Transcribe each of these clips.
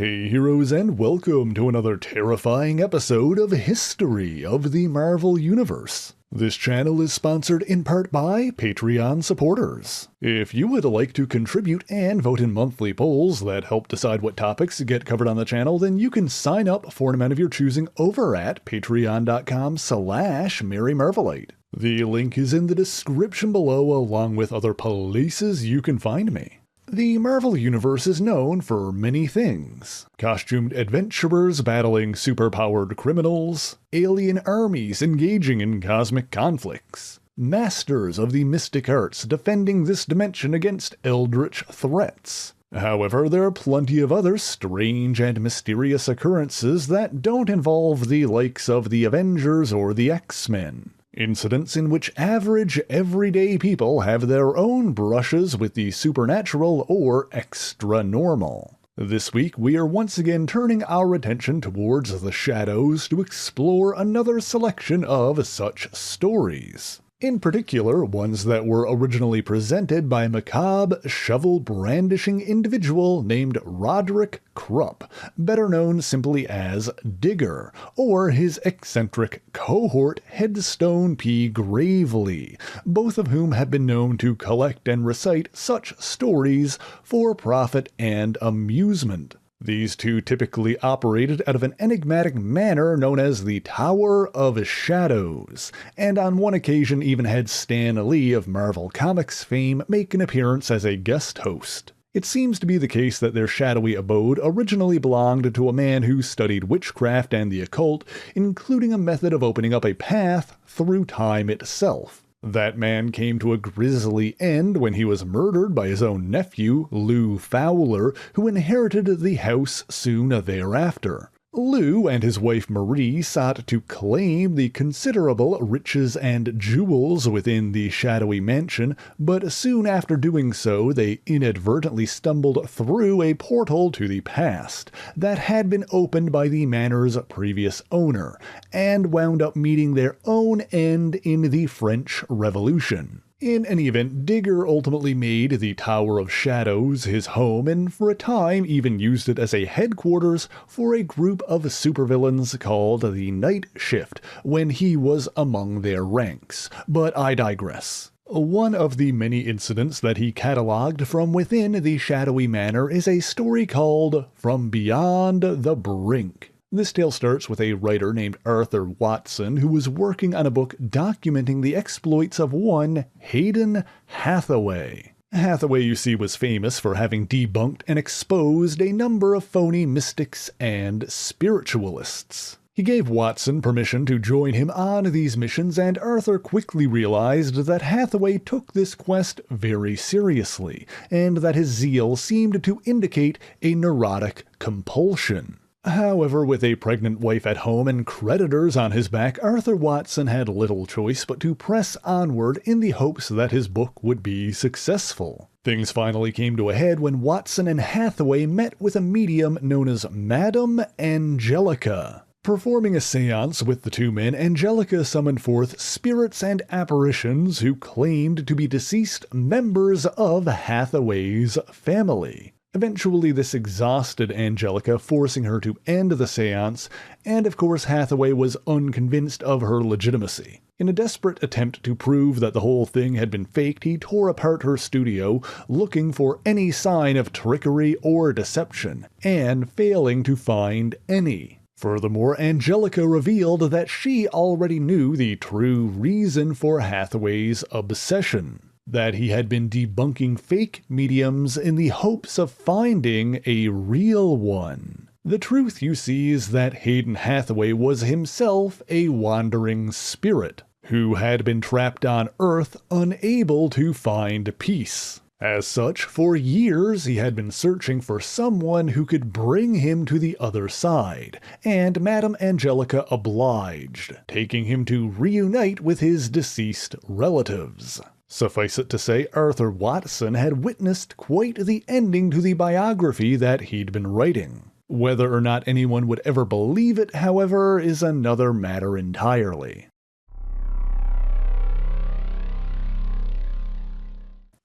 Hey heroes, and welcome to another terrifying episode of History of the Marvel Universe. This channel is sponsored in part by Patreon supporters. If you would like to contribute and vote in monthly polls that help decide what topics get covered on the channel, then you can sign up for an amount of your choosing over at patreon.com/MaryMarvelite. The link is in the description below, along with other places you can find me. The Marvel Universe is known for many things: costumed adventurers battling superpowered criminals, alien armies engaging in cosmic conflicts, masters of the mystic arts defending this dimension against eldritch threats. However, there are plenty of other strange and mysterious occurrences that don't involve the likes of the Avengers or the X-Men. Incidents in which average, everyday people have their own brushes with the supernatural or extra-normal. This week, we are once again turning our attention towards the shadows to explore another selection of such stories. In particular, ones that were originally presented by a macabre, shovel-brandishing individual named Roderick Krupp, better known simply as Digger, or his eccentric cohort Headstone P. Gravely, both of whom have been known to collect and recite such stories for profit and amusement. These two typically operated out of an enigmatic manor known as the Tower of Shadows, and on one occasion even had Stan Lee of Marvel Comics fame make an appearance as a guest host. It seems to be the case that their shadowy abode originally belonged to a man who studied witchcraft and the occult, including a method of opening up a path through time itself. That man came to a grisly end when he was murdered by his own nephew, Lou Fowler, who inherited the house soon thereafter. Lou and his wife Marie sought to claim the considerable riches and jewels within the shadowy mansion, but soon after doing so, they inadvertently stumbled through a portal to the past that had been opened by the manor's previous owner, and wound up meeting their own end in the French Revolution. In any event, Digger ultimately made the Tower of Shadows his home, and for a time even used it as a headquarters for a group of supervillains called the Night Shift, when he was among their ranks. But I digress. One of the many incidents that he catalogued from within the shadowy manor is a story called From Beyond the Brink. This tale starts with a writer named Arthur Watson who was working on a book documenting the exploits of one Hayden Hathaway. Hathaway, you see, was famous for having debunked and exposed a number of phony mystics and spiritualists. He gave Watson permission to join him on these missions, and Arthur quickly realized that Hathaway took this quest very seriously, and that his zeal seemed to indicate a neurotic compulsion. However, with a pregnant wife at home and creditors on his back, Arthur Watson had little choice but to press onward in the hopes that his book would be successful. Things finally came to a head when Watson and Hathaway met with a medium known as Madame Angelica. Performing a seance with the two men, Angelica summoned forth spirits and apparitions who claimed to be deceased members of Hathaway's family. Eventually, this exhausted Angelica, forcing her to end the seance, and of course Hathaway was unconvinced of her legitimacy. In a desperate attempt to prove that the whole thing had been faked, he tore apart her studio, looking for any sign of trickery or deception, and failing to find any. Furthermore, Angelica revealed that she already knew the true reason for Hathaway's obsession: that he had been debunking fake mediums in the hopes of finding a real one. The truth, you see, is that Hayden Hathaway was himself a wandering spirit, who had been trapped on Earth, unable to find peace. As such, for years he had been searching for someone who could bring him to the other side, and Madame Angelica obliged, taking him to reunite with his deceased relatives. Suffice it to say, Arthur Watson had witnessed quite the ending to the biography that he'd been writing. Whether or not anyone would ever believe it, however, is another matter entirely.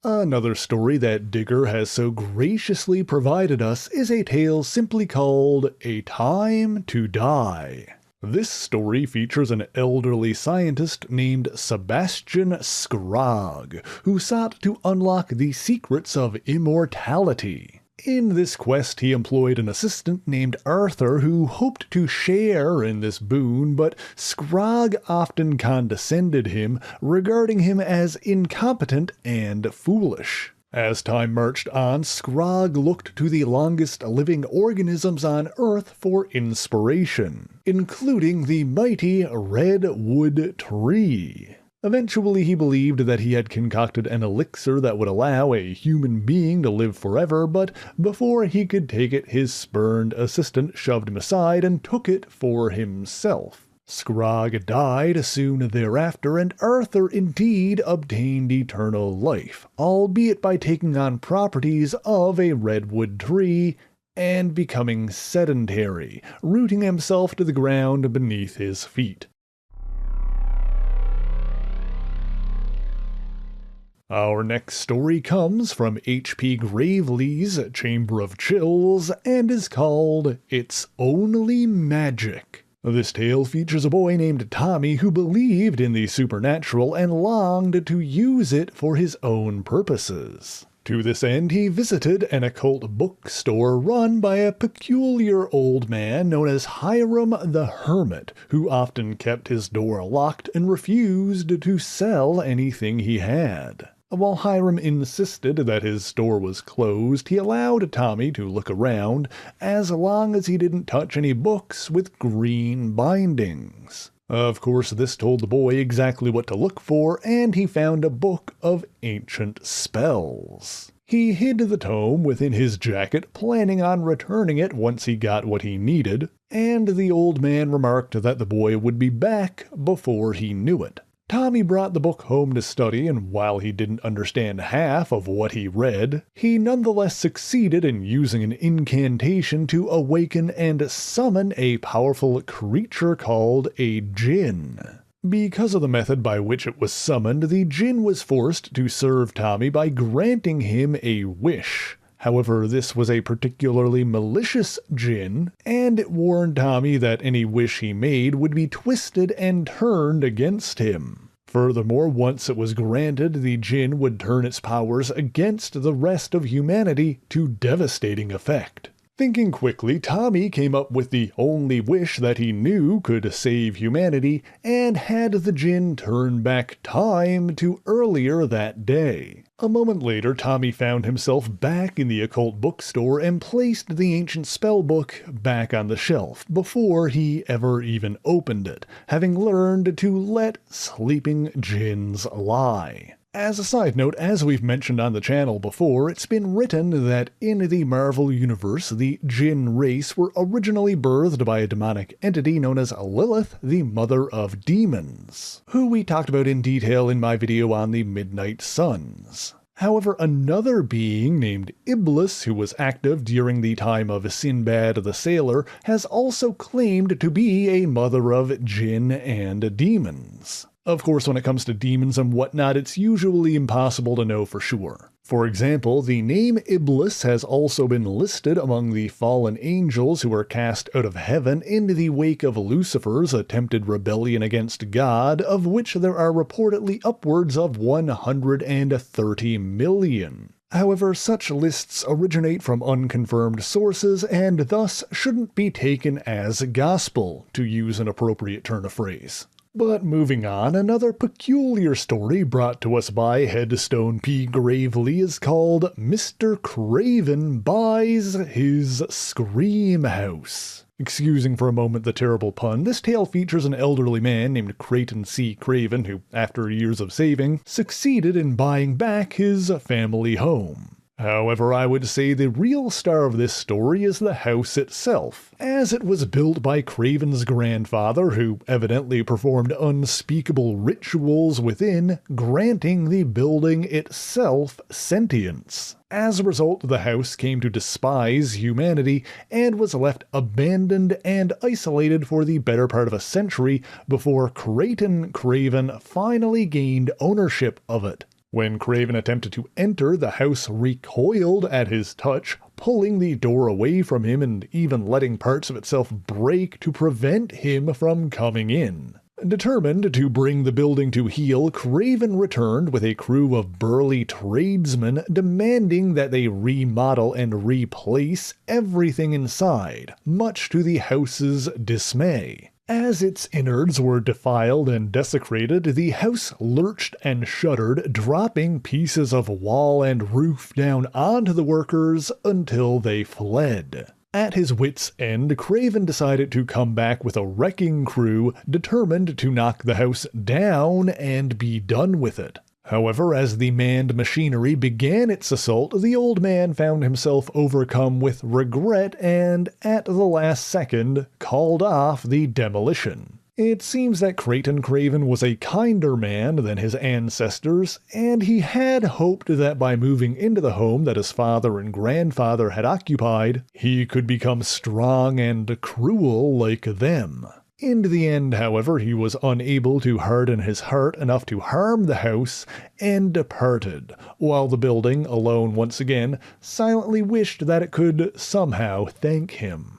Another story that Digger has so graciously provided us is a tale simply called A Time to Die. This story features an elderly scientist named Sebastian Scrogg, who sought to unlock the secrets of immortality. In this quest, he employed an assistant named Arthur who hoped to share in this boon, but Scrogg often condescended him, regarding him as incompetent and foolish. As time marched on, Scrogg looked to the longest living organisms on Earth for inspiration, including the mighty redwood tree. Eventually, he believed that he had concocted an elixir that would allow a human being to live forever, but before he could take it, his spurned assistant shoved him aside and took it for himself. Scrogg died soon thereafter, and Arthur indeed obtained eternal life, albeit by taking on properties of a redwood tree and becoming sedentary, rooting himself to the ground beneath his feet. Our next story comes from H.P. Gravely's Chamber of Chills and is called It's Only Magic. This tale features a boy named Tommy who believed in the supernatural and longed to use it for his own purposes. To this end, he visited an occult bookstore run by a peculiar old man known as Hiram the Hermit, who often kept his door locked and refused to sell anything he had. While Hiram insisted that his store was closed, he allowed Tommy to look around, as long as he didn't touch any books with green bindings. Of course, this told the boy exactly what to look for, and he found a book of ancient spells. He hid the tome within his jacket, planning on returning it once he got what he needed, and the old man remarked that the boy would be back before he knew it. Tommy brought the book home to study, and while he didn't understand half of what he read, he nonetheless succeeded in using an incantation to awaken and summon a powerful creature called a djinn. Because of the method by which it was summoned, the djinn was forced to serve Tommy by granting him a wish. However, this was a particularly malicious djinn, and it warned Tommy that any wish he made would be twisted and turned against him. Furthermore, once it was granted, the djinn would turn its powers against the rest of humanity to devastating effect. Thinking quickly, Tommy came up with the only wish that he knew could save humanity, and had the djinn turn back time to earlier that day. A moment later, Tommy found himself back in the occult bookstore and placed the ancient spellbook back on the shelf before he ever even opened it, having learned to let sleeping djinns lie. As a side note, as we've mentioned on the channel before, it's been written that in the Marvel Universe, the djinn race were originally birthed by a demonic entity known as Lilith, the Mother of Demons, who we talked about in detail in my video on the Midnight Suns. However, another being named Iblis, who was active during the time of Sinbad the Sailor, has also claimed to be a mother of jinn and demons. Of course, when it comes to demons and whatnot, it's usually impossible to know for sure. For example, the name Iblis has also been listed among the fallen angels who were cast out of heaven in the wake of Lucifer's attempted rebellion against God, of which there are reportedly upwards of 130 million. However, such lists originate from unconfirmed sources and thus shouldn't be taken as gospel, to use an appropriate turn of phrase. But moving on, another peculiar story brought to us by Headstone P. Gravely is called Mr. Craven Buys His Screamhouse. Excusing for a moment the terrible pun, this tale features an elderly man named Creighton C. Craven who, after years of saving, succeeded in buying back his family home. However, I would say the real star of this story is the house itself, as it was built by Craven's grandfather, who evidently performed unspeakable rituals within, granting the building itself sentience. As a result, the house came to despise humanity and was left abandoned and isolated for the better part of a century before Creighton Craven finally gained ownership of it. When Craven attempted to enter, the house recoiled at his touch, pulling the door away from him and even letting parts of itself break to prevent him from coming in. Determined to bring the building to heel, Craven returned with a crew of burly tradesmen demanding that they remodel and replace everything inside, much to the house's dismay. As its innards were defiled and desecrated, the house lurched and shuddered, dropping pieces of wall and roof down onto the workers until they fled. At his wits' end, Craven decided to come back with a wrecking crew, determined to knock the house down and be done with it. However, as the manned machinery began its assault, the old man found himself overcome with regret and, at the last second, called off the demolition. It seems that Craven was a kinder man than his ancestors, and he had hoped that by moving into the home that his father and grandfather had occupied, he could become strong and cruel like them. In the end, however, he was unable to harden his heart enough to harm the house, and departed, while the building, alone once again, silently wished that it could somehow thank him.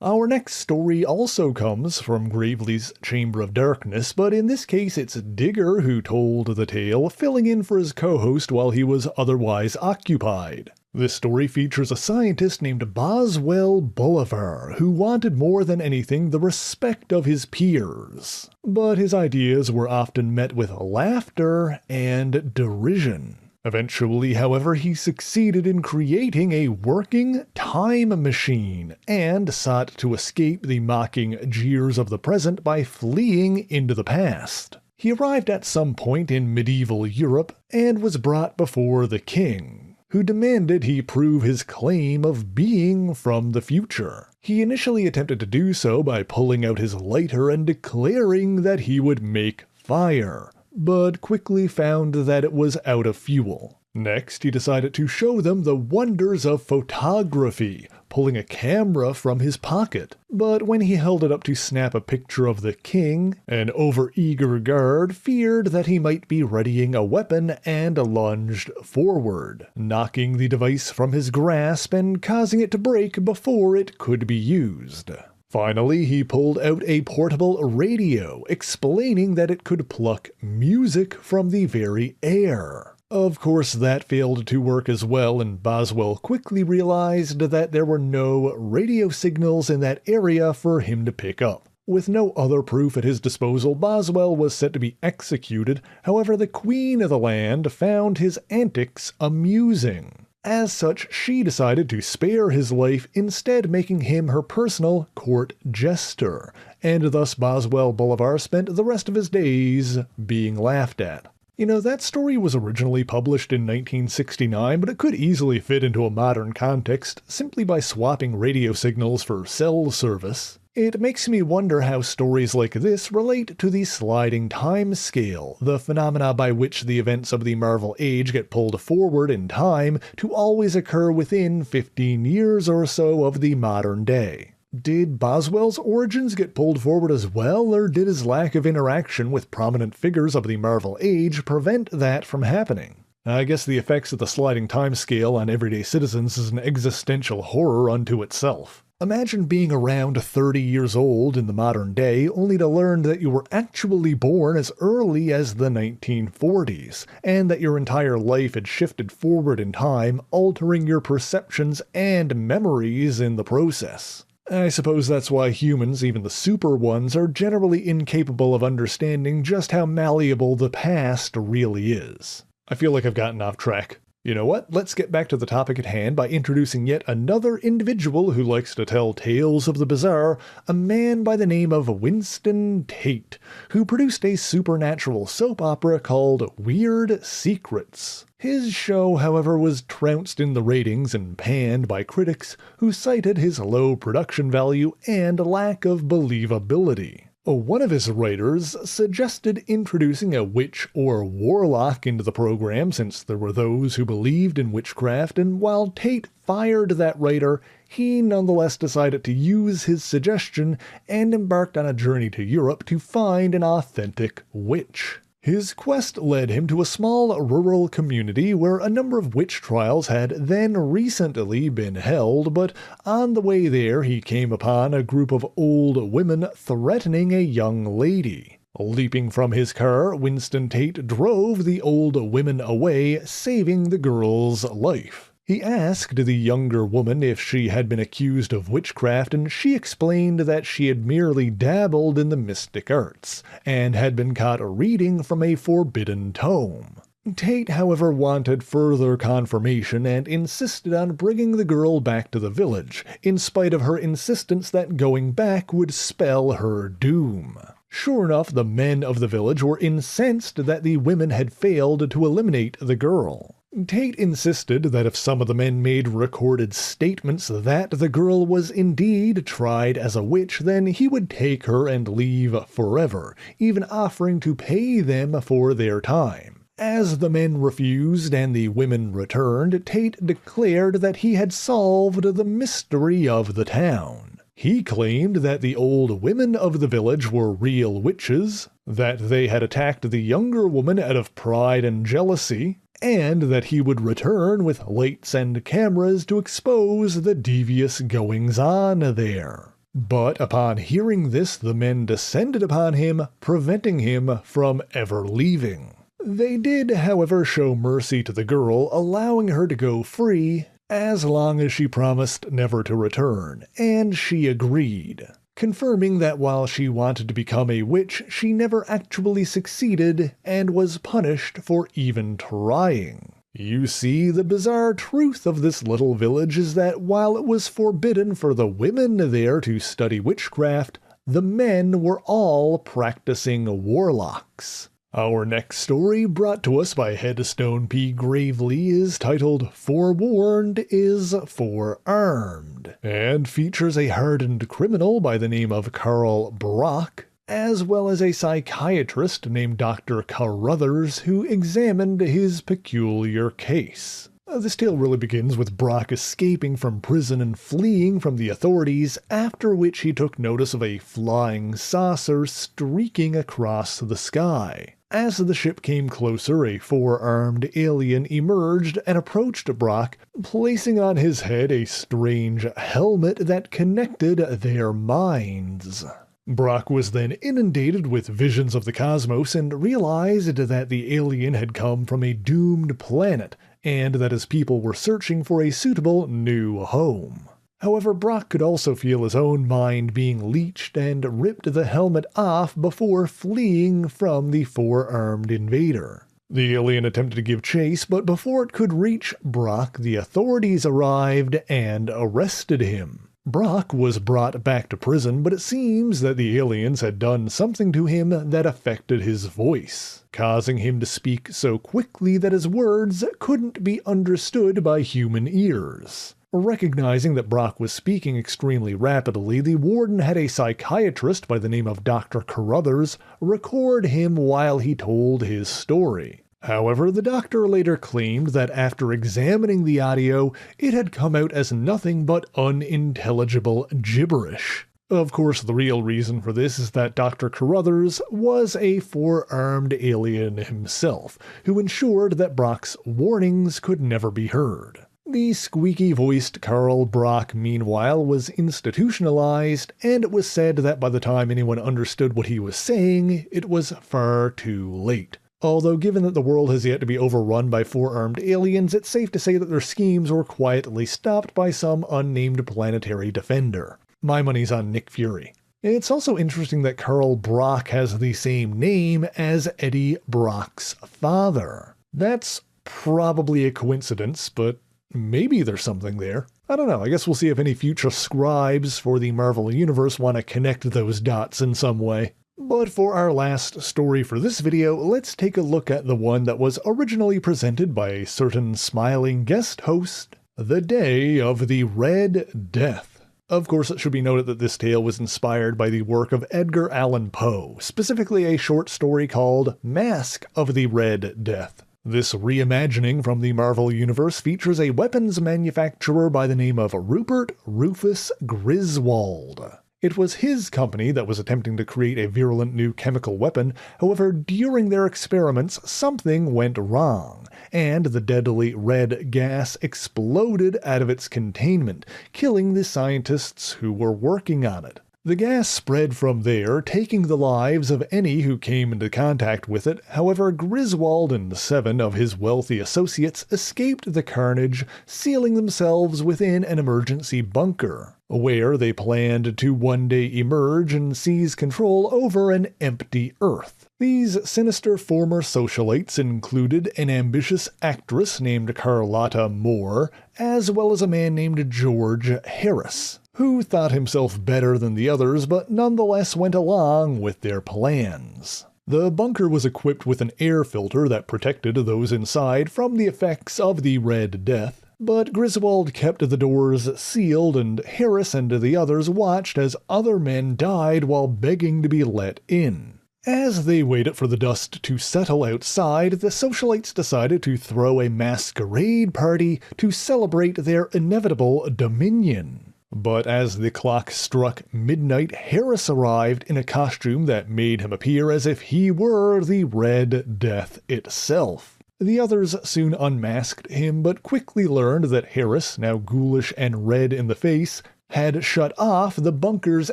Our next story also comes from Gravely's Chamber of Darkness, but in this case it's Digger who told the tale, filling in for his co-host while he was otherwise occupied. This story features a scientist named Boswell Bolivar, who wanted more than anything the respect of his peers. But his ideas were often met with laughter and derision. Eventually, however, he succeeded in creating a working time machine and sought to escape the mocking jeers of the present by fleeing into the past. He arrived at some point in medieval Europe and was brought before the king, who demanded he prove his claim of being from the future. He initially attempted to do so by pulling out his lighter and declaring that he would make fire, but quickly found that it was out of fuel. Next, he decided to show them the wonders of photography, pulling a camera from his pocket. But when he held it up to snap a picture of the king, an overeager guard feared that he might be readying a weapon and lunged forward, knocking the device from his grasp and causing it to break before it could be used. Finally, he pulled out a portable radio, explaining that it could pluck music from the very air. Of course, that failed to work as well, and Boswell quickly realized that there were no radio signals in that area for him to pick up. With no other proof at his disposal, Boswell was set to be executed. However, the queen of the land found his antics amusing. As such, she decided to spare his life, instead making him her personal court jester, and thus Boswell Bolivar spent the rest of his days being laughed at. You know, that story was originally published in 1969, but it could easily fit into a modern context simply by swapping radio signals for cell service. It makes me wonder how stories like this relate to the sliding time scale, the phenomena by which the events of the Marvel Age get pulled forward in time to always occur within 15 years or so of the modern day. Did Boswell's origins get pulled forward as well, or did his lack of interaction with prominent figures of the Marvel Age prevent that from happening? I guess the effects of the sliding time scale on everyday citizens is an existential horror unto itself. Imagine being around 30 years old in the modern day only to learn that you were actually born as early as the 1940s, and that your entire life had shifted forward in time, altering your perceptions and memories in the process. I suppose that's why humans, even the super ones, are generally incapable of understanding just how malleable the past really is. I feel like I've gotten off track. You know what? Let's get back to the topic at hand by introducing yet another individual who likes to tell tales of the bizarre, a man by the name of Winston Tate, who produced a supernatural soap opera called Weird Secrets. His show, however, was trounced in the ratings and panned by critics who cited his low production value and lack of believability. One of his writers suggested introducing a witch or warlock into the program since there were those who believed in witchcraft, and while Tate fired that writer, he nonetheless decided to use his suggestion and embarked on a journey to Europe to find an authentic witch. His quest led him to a small rural community where a number of witch trials had then recently been held, but on the way there he came upon a group of old women threatening a young lady. Leaping from his car, Winston Tate drove the old women away, saving the girl's life. He asked the younger woman if she had been accused of witchcraft, and she explained that she had merely dabbled in the mystic arts, and had been caught reading from a forbidden tome. Tate, however, wanted further confirmation and insisted on bringing the girl back to the village, in spite of her insistence that going back would spell her doom. Sure enough, the men of the village were incensed that the women had failed to eliminate the girl. Tate insisted that if some of the men made recorded statements that the girl was indeed tried as a witch, then he would take her and leave forever, even offering to pay them for their time. As the men refused and the women returned, Tate declared that he had solved the mystery of the town. He claimed that the old women of the village were real witches, that they had attacked the younger woman out of pride and jealousy, and that he would return with lights and cameras to expose the devious goings-on there. But upon hearing this, the men descended upon him, preventing him from ever leaving. They did, however, show mercy to the girl, allowing her to go free, as long as she promised never to return, and she agreed, confirming that while she wanted to become a witch, she never actually succeeded and was punished for even trying. You see, the bizarre truth of this little village is that while it was forbidden for the women there to study witchcraft, the men were all practicing warlocks. Our next story, brought to us by Headstone P. Gravely, is titled Forewarned is Forarmed, and features a hardened criminal by the name of Carl Brock, as well as a psychiatrist named Dr. Carruthers, who examined his peculiar case. This tale really begins with Brock escaping from prison and fleeing from the authorities, after which he took notice of a flying saucer streaking across the sky. As the ship came closer, a four-armed alien emerged and approached Brock, placing on his head a strange helmet that connected their minds. Brock was then inundated with visions of the cosmos and realized that the alien had come from a doomed planet, and that his people were searching for a suitable new home. However, Brock could also feel his own mind being leached and ripped the helmet off before fleeing from the four-armed invader. The alien attempted to give chase, but before it could reach Brock, the authorities arrived and arrested him. Brock was brought back to prison, but it seems that the aliens had done something to him that affected his voice, causing him to speak so quickly that his words couldn't be understood by human ears. Recognizing that Brock was speaking extremely rapidly, the warden had a psychiatrist by the name of Dr. Carruthers record him while he told his story. However, the doctor later claimed that after examining the audio, it had come out as nothing but unintelligible gibberish. Of course, the real reason for this is that Dr. Carruthers was a four-armed alien himself, who ensured that Brock's warnings could never be heard. The squeaky-voiced Carl Brock, meanwhile, was institutionalized, and it was said that by the time anyone understood what he was saying, it was far too late. Although given that the world has yet to be overrun by four-armed aliens, it's safe to say that their schemes were quietly stopped by some unnamed planetary defender. My money's on Nick Fury. It's also interesting that Carl Brock has the same name as Eddie Brock's father. That's probably a coincidence, but maybe there's something there. I don't know, I guess we'll see if any future scribes for the Marvel Universe want to connect those dots in some way. But for our last story for this video, let's take a look at the one that was originally presented by a certain smiling guest host, The Day of the Red Death. Of course, it should be noted that this tale was inspired by the work of Edgar Allan Poe, specifically a short story called Mask of the Red Death. This reimagining from the Marvel Universe features a weapons manufacturer by the name of Rupert Rufus Griswold. It was his company that was attempting to create a virulent new chemical weapon. However, during their experiments, something went wrong, and the deadly red gas exploded out of its containment, killing the scientists who were working on it. The gas spread from there, taking the lives of any who came into contact with it. However, Griswold and 7 of his wealthy associates escaped the carnage, sealing themselves within an emergency bunker, where they planned to one day emerge and seize control over an empty Earth. These sinister former socialites included an ambitious actress named Carlotta Moore, as well as a man named George Harris, who thought himself better than the others but nonetheless went along with their plans. The bunker was equipped with an air filter that protected those inside from the effects of the Red Death, but Griswold kept the doors sealed, and Harris and the others watched as other men died while begging to be let in. As they waited for the dust to settle outside, the socialites decided to throw a masquerade party to celebrate their inevitable dominion. But as the clock struck midnight, Harris arrived in a costume that made him appear as if he were the Red Death itself. The others soon unmasked him, but quickly learned that Harris, now ghoulish and red in the face, had shut off the bunker's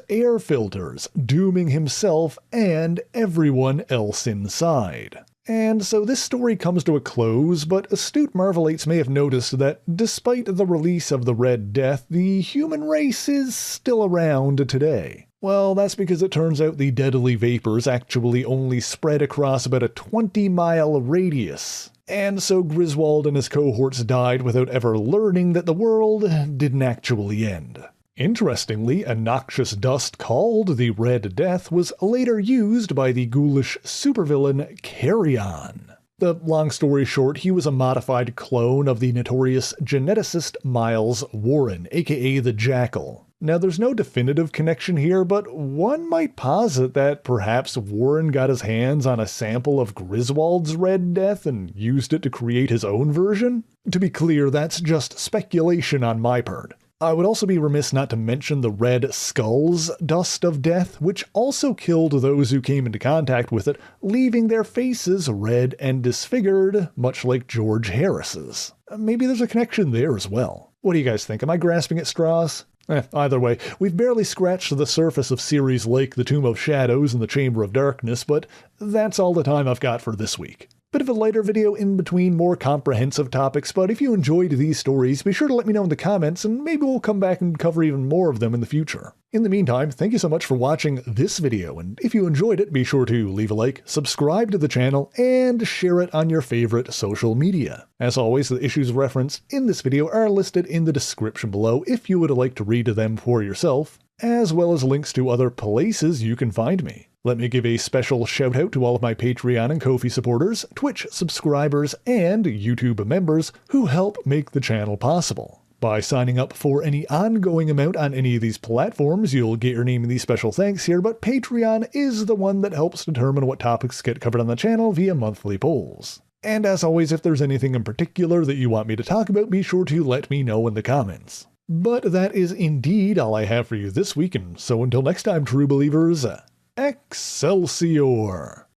air filters, dooming himself and everyone else inside. And so this story comes to a close, but astute Marvelites may have noticed that despite the release of the Red Death, the human race is still around today. Well, that's because it turns out the deadly vapors actually only spread across about a 20-mile radius. And so Griswold and his cohorts died without ever learning that the world didn't actually end. Interestingly, a noxious dust called the Red Death was later used by the ghoulish supervillain Carrion. The long story short, he was a modified clone of the notorious geneticist Miles Warren, aka the Jackal. Now, there's no definitive connection here, but one might posit that perhaps Warren got his hands on a sample of Griswold's Red Death and used it to create his own version. To be clear, that's just speculation on my part. I would also be remiss not to mention the Red Skull's dust of death, which also killed those who came into contact with it, leaving their faces red and disfigured, much like George Harris's. Maybe there's a connection there as well. What do you guys think? Am I grasping at straws? Either way, we've barely scratched the surface of series like The Tomb of Shadows and The Chamber of Darkness, but that's all the time I've got for this week. Bit of a lighter video in between more comprehensive topics, but if you enjoyed these stories, be sure to let me know in the comments, and maybe we'll come back and cover even more of them in the future. In the meantime, thank you so much for watching this video, and if you enjoyed it, be sure to leave a like, subscribe to the channel, and share it on your favorite social media. As always, the issues referenced in this video are listed in the description below if you would like to read them for yourself, as well as links to other places you can find me. Let me give a special shout out to all of my Patreon and Ko-fi supporters, Twitch subscribers, and YouTube members who help make the channel possible. By signing up for any ongoing amount on any of these platforms, you'll get your name in these special thanks here, but Patreon is the one that helps determine what topics get covered on the channel via monthly polls. And as always, if there's anything in particular that you want me to talk about, be sure to let me know in the comments. But that is indeed all I have for you this week, and so until next time, true believers, Excelsior!